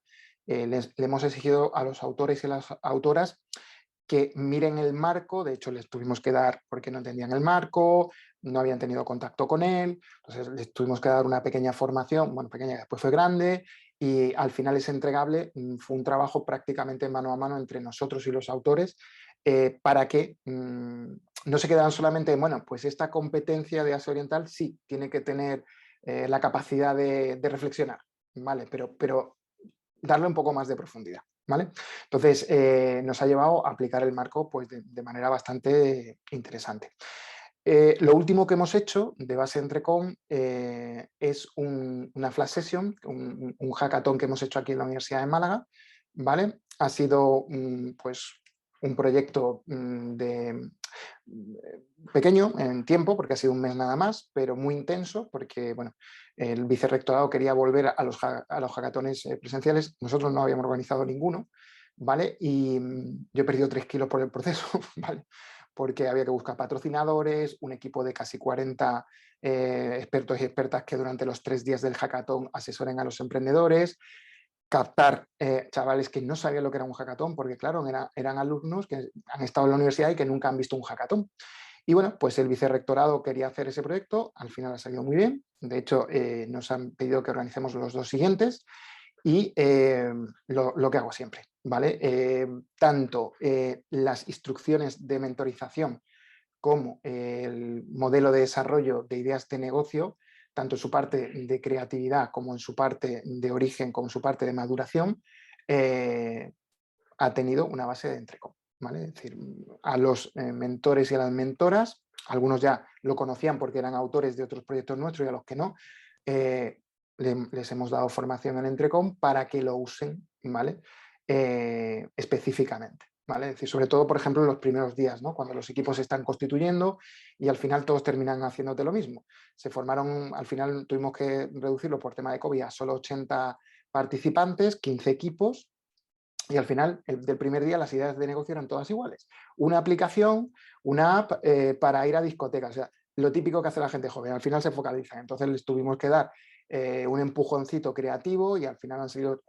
Le hemos exigido a los autores y las autoras que miren el marco, de hecho les tuvimos que dar, porque no entendían el marco, no habían tenido contacto con él, entonces les tuvimos que dar una pequeña formación, bueno, pequeña, después fue grande, y al final ese entregable fue un trabajo prácticamente mano a mano entre nosotros y los autores, para que no se quedaran solamente en, bueno, pues esta competencia de Asia Oriental sí tiene que tener la capacidad de reflexionar, ¿vale? Pero darle un poco más de profundidad, ¿vale? Entonces, nos ha llevado a aplicar el marco pues, de manera bastante interesante. Lo último que hemos hecho de base Entrecom es una flash session, un hackathon que hemos hecho aquí en la Universidad de Málaga, ¿vale? Ha sido pues, un proyecto pequeño en tiempo, porque ha sido un mes nada más, pero muy intenso, porque bueno, el vicerrectorado quería volver a los hackatones presenciales. Nosotros no habíamos organizado ninguno, ¿vale? Y yo he perdido 3 kilos por el proceso, ¿vale? porque había que buscar patrocinadores, un equipo de casi 40 expertos y expertas que durante los 3 días del hackathon asesoren a los emprendedores, captar chavales que no sabían lo que era un hackathon, porque claro, eran alumnos que han estado en la universidad y que nunca han visto un hackathon. Y bueno, pues el vicerrectorado quería hacer ese proyecto, al final ha salido muy bien, de hecho nos han pedido que organicemos los 2 siguientes y lo que hago siempre, ¿vale? Tanto las instrucciones de mentorización como el modelo de desarrollo de ideas de negocio, tanto en su parte de creatividad como en su parte de origen, como en su parte de maduración, ha tenido una base de Entrecom, ¿vale? Es decir, a los mentores y a las mentoras, algunos ya lo conocían porque eran autores de otros proyectos nuestros y a los que no, les hemos dado formación en Entrecom para que lo usen, ¿vale? Específicamente, ¿vale? Es decir, sobre todo, por ejemplo, en los primeros días, ¿no? Cuando los equipos se están constituyendo y al final todos terminan haciéndote lo mismo. Se formaron, al final tuvimos que reducirlo por tema de COVID a solo 80 participantes, 15 equipos, y al final, del primer día, las ideas de negocio eran todas iguales. Una aplicación, una app para ir a discotecas. O sea, lo típico que hace la gente joven. Al final se focaliza. Entonces les tuvimos que dar un empujoncito creativo y al final han sido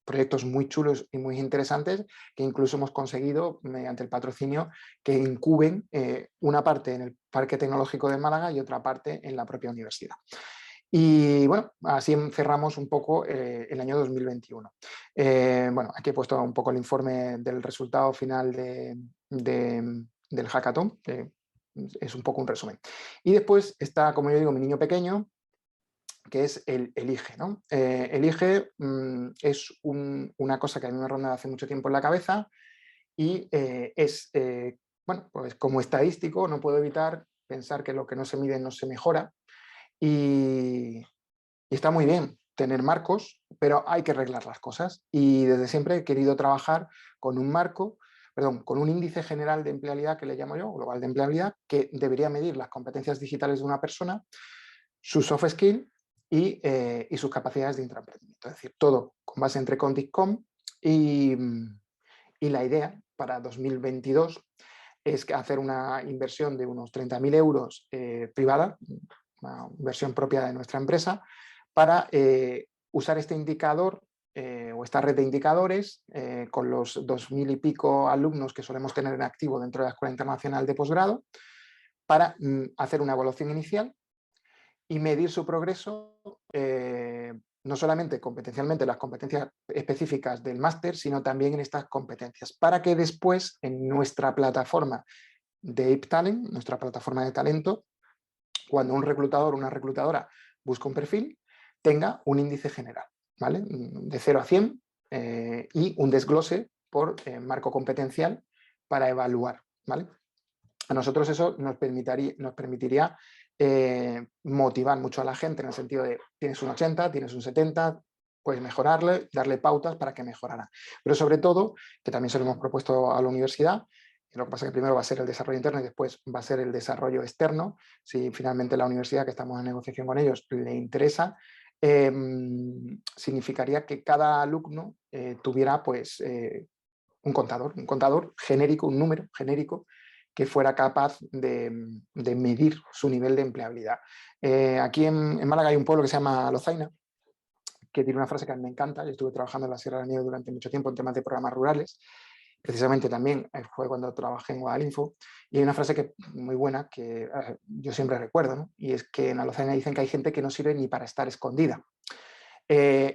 proyectos muy chulos y muy interesantes que incluso hemos conseguido, mediante el patrocinio, que incuben una parte en el Parque Tecnológico de Málaga y otra parte en la propia universidad. Y bueno, así cerramos un poco el año 2021. Bueno, aquí he puesto un poco el informe del resultado final del hackathon, que es un poco un resumen. Y después está, como yo digo, mi niño pequeño, que es el IGE, ¿no? El IGE es una cosa que a mí me ronda hace mucho tiempo en la cabeza y bueno, pues como estadístico no puedo evitar pensar que lo que no se mide no se mejora. Y está muy bien tener marcos, pero hay que arreglar las cosas. Y desde siempre he querido trabajar con un marco, perdón, con un índice general de empleabilidad que le llamo yo, global de empleabilidad, que debería medir las competencias digitales de una persona, su soft skill y sus capacidades de intraemprendimiento. Es decir, todo con base entre Conticom y la idea para 2022 es hacer una inversión de unos 30.000 euros privada, una inversión propia de nuestra empresa, para usar este indicador o esta red de indicadores con los 2.000 y pico alumnos que solemos tener en activo dentro de la Escuela Internacional de Posgrado, para hacer una evaluación inicial y medir su progreso, no solamente competencialmente las competencias específicas del máster, sino también en estas competencias, para que después en nuestra plataforma de Ape Talent, nuestra plataforma de talento, cuando un reclutador o una reclutadora busca un perfil, tenga un índice general, ¿vale? De 0 a 100 y un desglose por marco competencial para evaluar, ¿vale? A nosotros eso nos permitiría motivar mucho a la gente en el sentido de tienes un 80, tienes un 70, puedes mejorarle, darle pautas para que mejorara. Pero sobre todo, que también se lo hemos propuesto a la universidad, lo que pasa es que primero va a ser el desarrollo interno y después va a ser el desarrollo externo, si finalmente la universidad, que estamos en negociación con ellos, le interesa, significaría que cada alumno tuviera pues un contador genérico, un número genérico que fuera capaz de medir su nivel de empleabilidad. Aquí en Málaga hay un pueblo que se llama Lozaina, que tiene una frase que a mí me encanta. Yo estuve trabajando en la Sierra de la Nieve durante mucho tiempo en temas de programas rurales. Precisamente también fue cuando trabajé en Guadalinfo. Y hay una frase que muy buena que yo siempre recuerdo, ¿no? Y es que en la Lozaina dicen que hay gente que no sirve ni para estar escondida.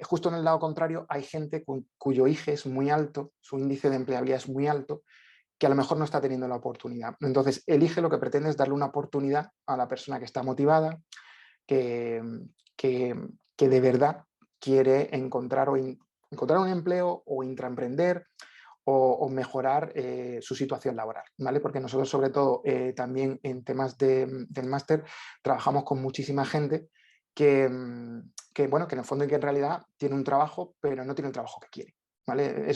Justo en el lado contrario hay gente cuyo IGE es muy alto, su índice de empleabilidad es muy alto, que a lo mejor no está teniendo la oportunidad. Entonces, el IGE lo que pretende es darle una oportunidad a la persona que está motivada, que de verdad quiere encontrar un empleo o intraemprender o mejorar su situación laboral, ¿vale? Porque nosotros, sobre todo, también en temas del máster, trabajamos con muchísima gente bueno, que en el fondo y que en realidad tiene un trabajo, pero no tiene el trabajo que quiere, ¿vale?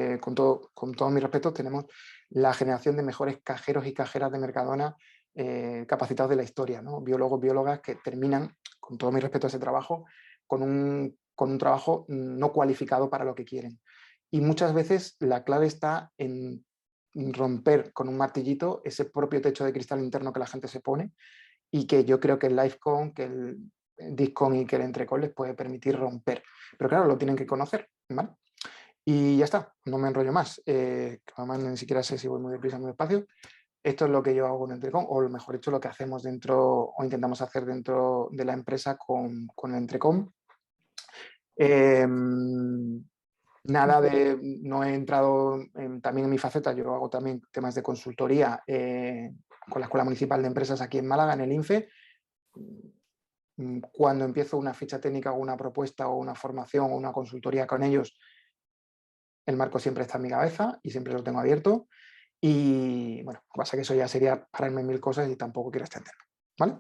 Con todo mi respeto, tenemos la generación de mejores cajeros y cajeras de Mercadona capacitados de la historia, ¿no? Biólogos, biólogas que terminan, con todo mi respeto a ese trabajo, con un trabajo no cualificado para lo que quieren. Y muchas veces la clave está en romper con un martillito ese propio techo de cristal interno que la gente se pone y que yo creo que el LiveCon, que el DISCON y que el Entrecon les puede permitir romper. Pero claro, lo tienen que conocer, ¿vale? Y ya está, no me enrollo más. Además, ni siquiera sé si voy muy deprisa, muy despacio. Esto es lo que yo hago con Entrecon, o lo mejor dicho, lo que hacemos dentro, o intentamos hacer dentro de la empresa con el Entrecon. Nada de, no he entrado también en mi faceta, yo hago también temas de consultoría con la Escuela Municipal de Empresas aquí en Málaga, en el INFE. Cuando empiezo una ficha técnica o una propuesta o una formación o una consultoría con ellos, el marco siempre está en mi cabeza y siempre lo tengo abierto. Y bueno, pasa que eso ya sería pararme en mil cosas y tampoco quiero extenderme, ¿vale?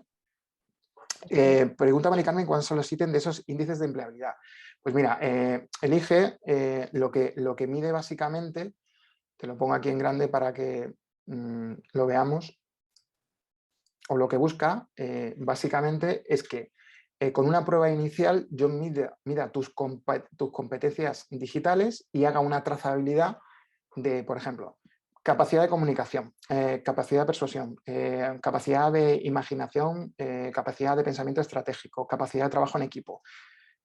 Pregunta Mari Carmen, ¿cuáles son los ítems de esos índices de empleabilidad? Pues mira, elige lo que mide básicamente, te lo pongo aquí en grande para que lo veamos, o lo que busca básicamente es que con una prueba inicial yo mida tus competencias digitales y haga una trazabilidad de, por ejemplo, capacidad de comunicación, capacidad de persuasión, capacidad de imaginación, capacidad de pensamiento estratégico, capacidad de trabajo en equipo.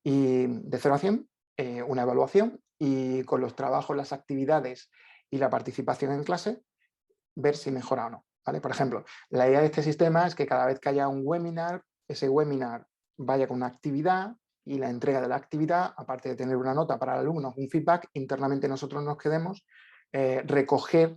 Y de 0 a 100, una evaluación y con los trabajos, las actividades y la participación en clase, ver si mejora o no. ¿Vale? Por ejemplo, la idea de este sistema es que cada vez que haya un webinar, ese webinar vaya con una actividad y la entrega de la actividad, aparte de tener una nota para el alumno, un feedback, internamente nosotros nos quedemos recoger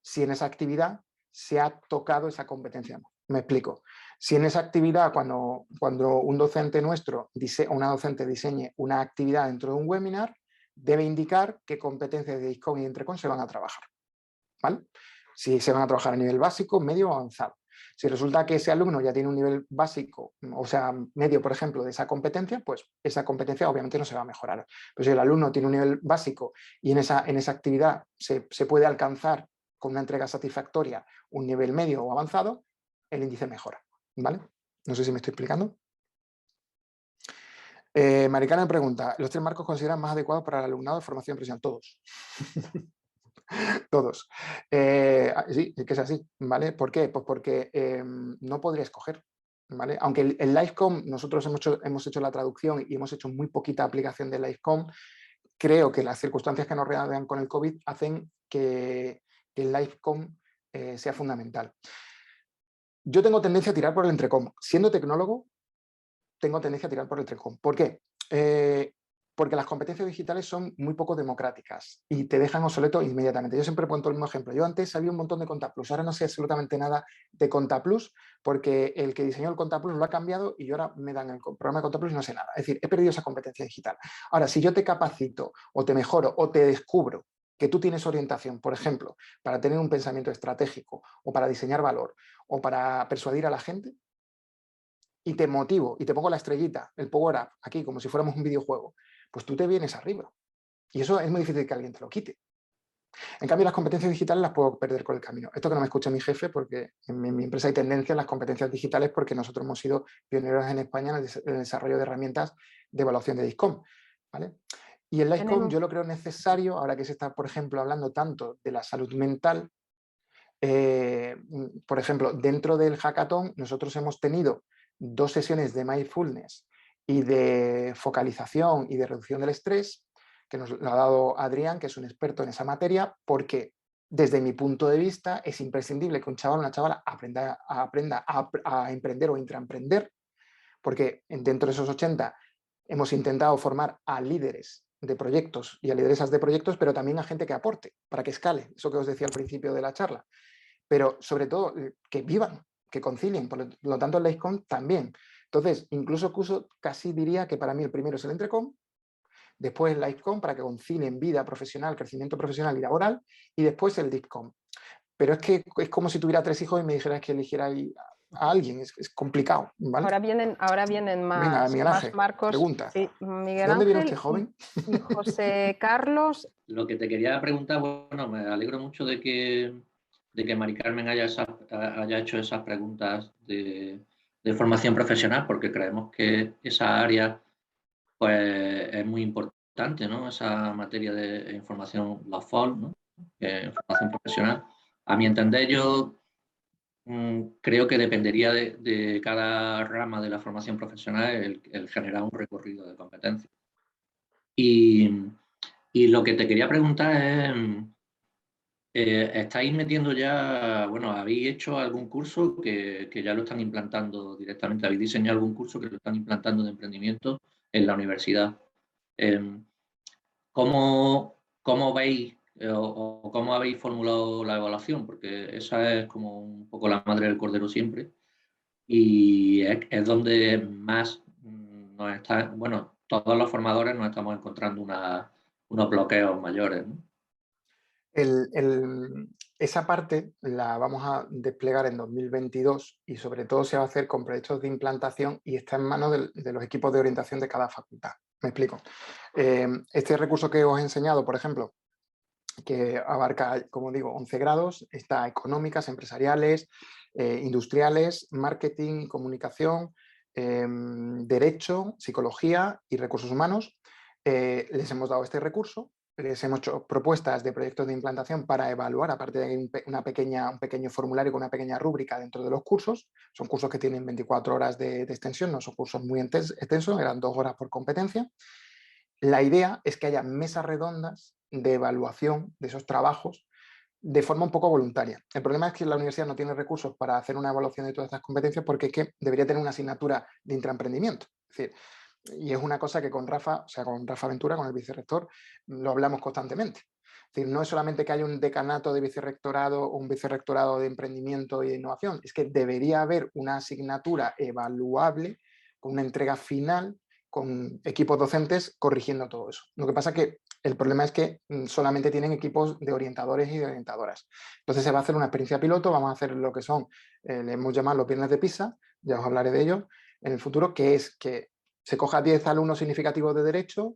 si en esa actividad se ha tocado esa competencia. Me explico. Si en esa actividad, cuando un docente nuestro o una docente diseñe una actividad dentro de un webinar, debe indicar qué competencias de DISCON y Entrecon se van a trabajar. ¿Vale? Si se van a trabajar a nivel básico, medio o avanzado. Si resulta que ese alumno ya tiene un nivel básico, o sea, medio, por ejemplo, de esa competencia, pues esa competencia obviamente no se va a mejorar. Pero si el alumno tiene un nivel básico y en esa actividad se puede alcanzar con una entrega satisfactoria un nivel medio o avanzado, el índice mejora. ¿Vale? No sé si me estoy explicando. Maricana me pregunta, ¿los 3 marcos consideran más adecuados para el alumnado de formación profesional? Todos. Todos. Sí, es que es así, ¿vale? ¿Por qué? Pues porque no podría escoger, ¿vale? Aunque el LiveCom, nosotros hemos hecho la traducción y hemos hecho muy poquita aplicación del LiveCom, creo que las circunstancias que nos rodean con el COVID hacen que el LiveCom sea fundamental. Yo tengo tendencia a tirar por el Entrecom. Siendo tecnólogo, tengo tendencia a tirar por el Entrecom. ¿Por qué? Porque las competencias digitales son muy poco democráticas y te dejan obsoleto inmediatamente. Yo siempre pongo el mismo ejemplo. Yo antes sabía un montón de Contaplus, ahora no sé absolutamente nada de Contaplus porque el que diseñó el Contaplus lo ha cambiado y yo ahora me dan el programa de Contaplus y no sé nada. Es decir, he perdido esa competencia digital. Ahora, si yo te capacito o te mejoro o te descubro que tú tienes orientación, por ejemplo, para tener un pensamiento estratégico o para diseñar valor o para persuadir a la gente, y te motivo y te pongo la estrellita, el power up, aquí como si fuéramos un videojuego, pues tú te vienes arriba. Y eso es muy difícil que alguien te lo quite. En cambio, las competencias digitales las puedo perder con el camino. Esto que no me escucha mi jefe, porque en mi empresa hay tendencia en las competencias digitales porque nosotros hemos sido pioneros en España en el desarrollo de herramientas de evaluación de DISCOM. ¿Vale? Y el LiveCom yo lo creo necesario, ahora que se está, por ejemplo, hablando tanto de la salud mental. Por ejemplo, dentro del hackathon nosotros hemos tenido 2 sesiones de mindfulness y de focalización y de reducción del estrés, que nos lo ha dado Adrián, que es un experto en esa materia, porque desde mi punto de vista es imprescindible que un chaval o una chavala aprenda a emprender o intraemprender, porque dentro de esos 80 hemos intentado formar a líderes de proyectos y a lideresas de proyectos, pero también a gente que aporte, para que escale, eso que os decía al principio de la charla. Pero sobre todo que vivan, que concilien, por lo tanto el LiveCom también. Entonces, incluso casi diría que para mí el primero es el Entrecom, después el LiveCom para que concilien vida profesional, crecimiento profesional y laboral, y después el DISCOM. Pero es que es como si tuviera 3 hijos y me dijeras que eligiera a alguien, es complicado, ¿vale? Ahora vienen Venga, más, Miguel Ángel, marcos. pregunta. Sí, ¿De Miguel dónde viene Ángel este joven? y José Carlos. Lo que te quería preguntar, bueno, me alegro mucho de que Mari Carmen haya hecho esas preguntas de formación profesional, porque creemos que esa área pues, es muy importante, ¿no? Esa materia de información, la FOL, ¿no? en formación profesional. A mi entender, yo creo que dependería de cada rama de la formación profesional el generar un recorrido de competencias. Y lo que te quería preguntar es, ¿estáis metiendo ya, bueno, habéis hecho algún curso que ya lo están implantando directamente? ¿Habéis diseñado algún curso que lo están implantando de emprendimiento en la universidad? ¿Cómo veis o cómo habéis formulado la evaluación? Porque esa es como un poco la madre del cordero siempre y es donde más nos está, bueno, todos los formadores nos estamos encontrando unos bloqueos mayores, ¿no? Esa parte la vamos a desplegar en 2022 y sobre todo se va a hacer con proyectos de implantación y está en manos de los equipos de orientación de cada facultad. Me explico. Este recurso que os he enseñado, por ejemplo, que abarca, como digo, 11 grados, está económicas, empresariales, industriales, marketing, comunicación, derecho, psicología y recursos humanos. Les hemos dado este recurso, les hemos hecho propuestas de proyectos de implantación para evaluar, aparte de un pequeño formulario con una pequeña rúbrica dentro de los cursos. Son cursos que tienen 24 horas de extensión, no son cursos muy extensos, eran 2 horas por competencia. La idea es que haya mesas redondas de evaluación de esos trabajos de forma un poco voluntaria. El problema es que la universidad no tiene recursos para hacer una evaluación de todas estas competencias porque es que debería tener una asignatura de intraemprendimiento. Es decir, y es una cosa que con Rafa, o sea, con Rafa Ventura, con el vicerrector, lo hablamos constantemente. Es decir, no es solamente que haya un decanato de vicerrectorado o un vicerrectorado de emprendimiento y de innovación, es que debería haber una asignatura evaluable con una entrega final con equipos docentes corrigiendo todo eso. Lo que pasa es que el problema es que solamente tienen equipos de orientadores y de orientadoras. Entonces se va a hacer una experiencia piloto, vamos a hacer lo que son, le hemos llamado los viernes de Pisa, ya os hablaré de ellos en el futuro, que es que se coja 10 alumnos significativos de derecho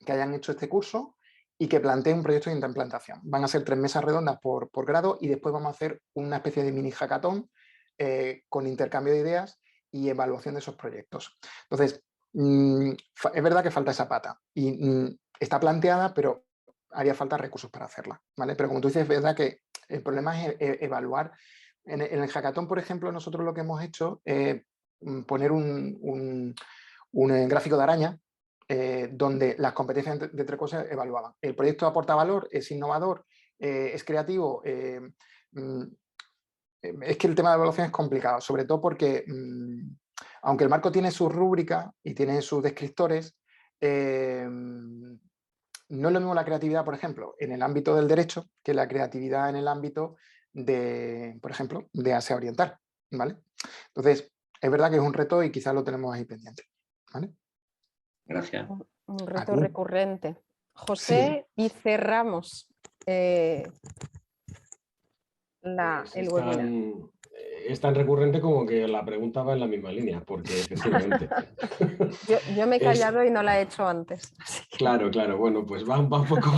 que hayan hecho este curso y que planteen un proyecto de implantación. Van a ser 3 mesas redondas por grado y después vamos a hacer una especie de mini hackathon con intercambio de ideas y evaluación de esos proyectos. Entonces, es verdad que falta esa pata y está planteada, pero haría falta recursos para hacerla, ¿vale? Pero como tú dices, es verdad que el problema es evaluar. En el hackathon, por ejemplo, nosotros lo que hemos hecho es poner un gráfico de araña donde las competencias de 3 cosas evaluaban. El proyecto aporta valor, es innovador, es creativo. Es que el tema de evaluación es complicado, sobre todo porque aunque el marco tiene sus rúbricas y tiene sus descriptores, no es lo mismo la creatividad, por ejemplo, en el ámbito del derecho que la creatividad en el ámbito de, por ejemplo, de ASEA oriental, ¿vale? Entonces, es verdad que es un reto y quizás lo tenemos ahí pendiente, ¿vale? Gracias. Un reto recurrente. José, Sí. y cerramos el webinar. Es tan recurrente como que la pregunta va en la misma línea, porque efectivamente. Yo me he callado y no la he hecho antes. Claro, bueno, pues va un poco.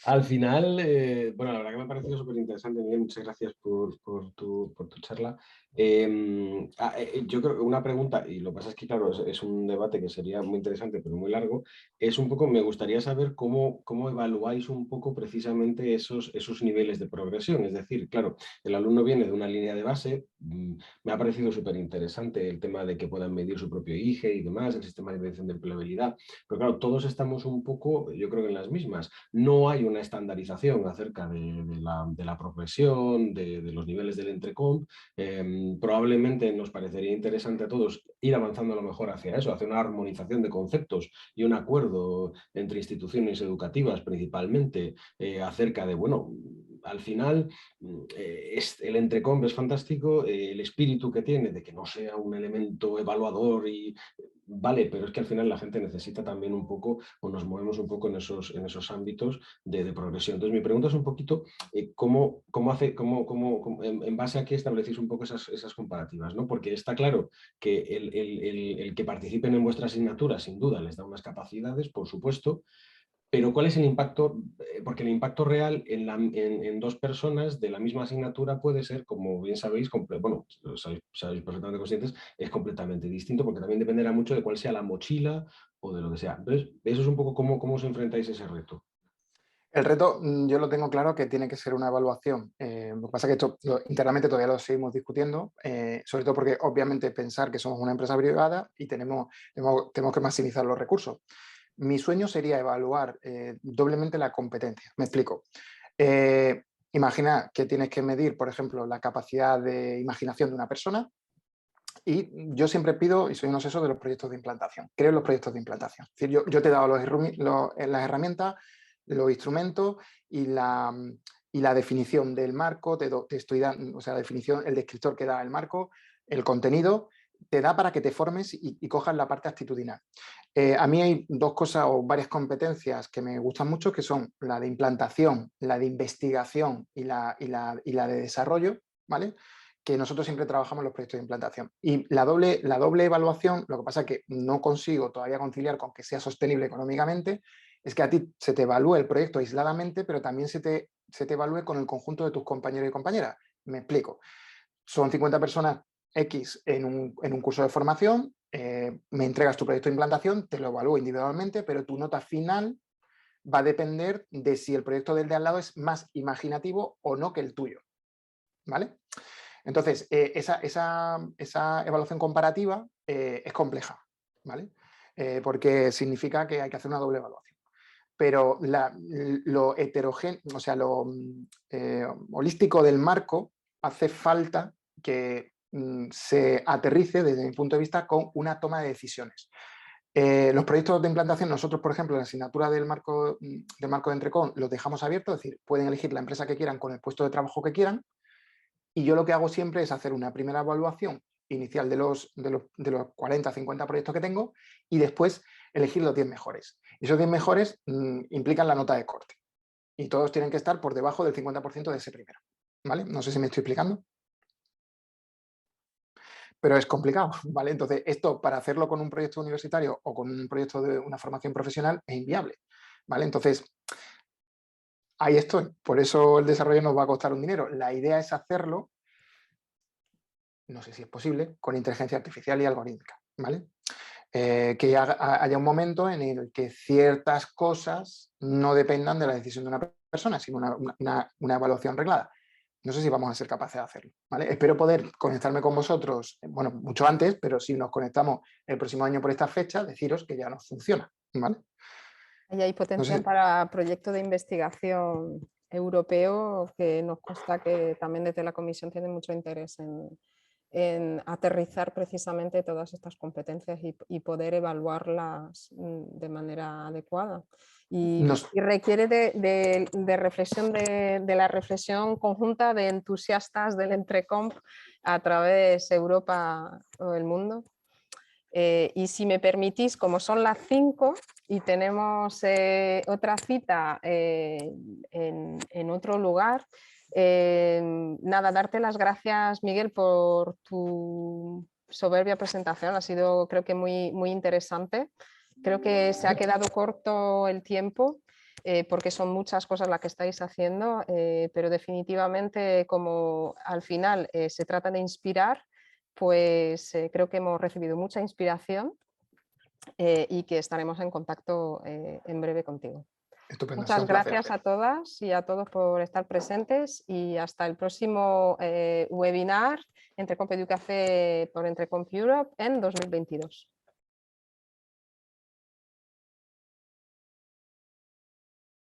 Al final, bueno, la verdad que me ha parecido súper interesante, Miguel, muchas gracias por tu charla. Yo creo que una pregunta, y lo que pasa es que, claro, es un debate que sería muy interesante, pero muy largo, es un poco, me gustaría saber cómo evaluáis un poco precisamente esos niveles de progresión. Es decir, claro, el alumno viene de una línea de base, me ha parecido súper interesante el tema de que puedan medir su propio IGE y demás, el sistema de medición de empleabilidad, pero claro, todos estamos un poco, yo creo que en las mismas. No hay una estandarización acerca de la progresión, de los niveles del entrecomp. Probablemente nos parecería interesante a todos ir avanzando a lo mejor hacia eso, hacia una armonización de conceptos y un acuerdo entre instituciones educativas principalmente acerca de, bueno, al final el entrecomp es fantástico, el espíritu que tiene de que no sea un elemento evaluador y vale, pero es que al final la gente necesita también un poco, o nos movemos un poco en esos ámbitos de progresión. Entonces, mi pregunta es un poquito en base a qué establecéis un poco esas comparativas, ¿no? Porque está claro que el que participen en vuestra asignatura, sin duda, les da unas capacidades, por supuesto, pero ¿cuál es el impacto? Porque el impacto real en 2 personas de la misma asignatura puede ser, como bien sabéis, bueno, sabéis perfectamente conscientes, es completamente distinto porque también dependerá mucho de cuál sea la mochila o de lo que sea. Entonces, eso es un poco cómo os enfrentáis a ese reto. El reto, yo lo tengo claro que tiene que ser una evaluación. Lo que pasa es que esto internamente todavía lo seguimos discutiendo, sobre todo porque obviamente pensar que somos una empresa privada y tenemos que maximizar los recursos. Mi sueño sería evaluar doblemente la competencia. Me explico. Imagina que tienes que medir, por ejemplo, la capacidad de imaginación de una persona. Y yo siempre pido, y soy un obsesor de los proyectos de implantación, creo en los proyectos de implantación. Es decir, yo te he dado las herramientas, los instrumentos y la definición del marco, te estoy dando, o sea, la definición, el descriptor que da el marco, el contenido, te da para que te formes y cojas la parte actitudinal. A mí hay dos cosas o varias competencias que me gustan mucho, que son la de implantación, la de investigación y la de desarrollo, ¿vale? Que nosotros siempre trabajamos en los proyectos de implantación. Y la doble evaluación, lo que pasa es que no consigo todavía conciliar con que sea sostenible económicamente, es que a ti se te evalúe el proyecto aisladamente, pero también se te evalúe con el conjunto de tus compañeros y compañeras. Me explico. Son 50 personas X en un curso de formación, me entregas tu proyecto de implantación, te lo evalúo individualmente, pero tu nota final va a depender de si el proyecto del de al lado es más imaginativo o no que el tuyo. ¿Vale? Entonces, esa evaluación comparativa es compleja, ¿vale? Porque significa que hay que hacer una doble evaluación. Pero lo heterogéneo, o sea, lo holístico del marco hace falta que se aterrice desde mi punto de vista con una toma de decisiones. Los proyectos de implantación, nosotros, por ejemplo, en la asignatura del marco de Entrecom los dejamos abiertos, es decir, pueden elegir la empresa que quieran con el puesto de trabajo que quieran. Y yo lo que hago siempre es hacer una primera evaluación inicial de los 40, 50 proyectos que tengo y después elegir los 10 mejores. Y esos 10 mejores implican la nota de corte. Y todos tienen que estar por debajo del 50% de ese primero. ¿Vale? No sé si me estoy explicando. Pero es complicado, ¿vale? Entonces, esto para hacerlo con un proyecto universitario o con un proyecto de una formación profesional es inviable, ¿vale? Entonces, ahí estoy. Por eso el desarrollo nos va a costar un dinero. La idea es hacerlo, no sé si es posible, con inteligencia artificial y algorítmica, ¿vale? Que haya un momento en el que ciertas cosas no dependan de la decisión de una persona, sino una evaluación reglada. No sé si vamos a ser capaces de hacerlo, ¿vale? Espero poder conectarme con vosotros, bueno, mucho antes, pero si nos conectamos el próximo año por esta fecha, deciros que ya nos funciona, ¿vale? Ahí hay potencial para proyectos de investigación europeo que nos consta que también desde la Comisión tiene mucho interés en aterrizar precisamente todas estas competencias y poder evaluarlas de manera adecuada. Y requiere de reflexión, de la reflexión conjunta de entusiastas del Entrecom a través de Europa o el mundo. Y si me permitís, como son las 5 y tenemos otra cita en otro lugar, nada, darte las gracias, Miguel, por tu soberbia presentación. Ha sido, creo que, muy interesante. Creo que se ha quedado corto el tiempo porque son muchas cosas las que estáis haciendo, pero definitivamente, como al final se trata de inspirar, pues creo que hemos recibido mucha inspiración y que estaremos en contacto en breve contigo. Estupendo, muchas gracias a todas y a todos por estar presentes y hasta el próximo webinar Entrecom Educafé por Entrecom Europe en 2022.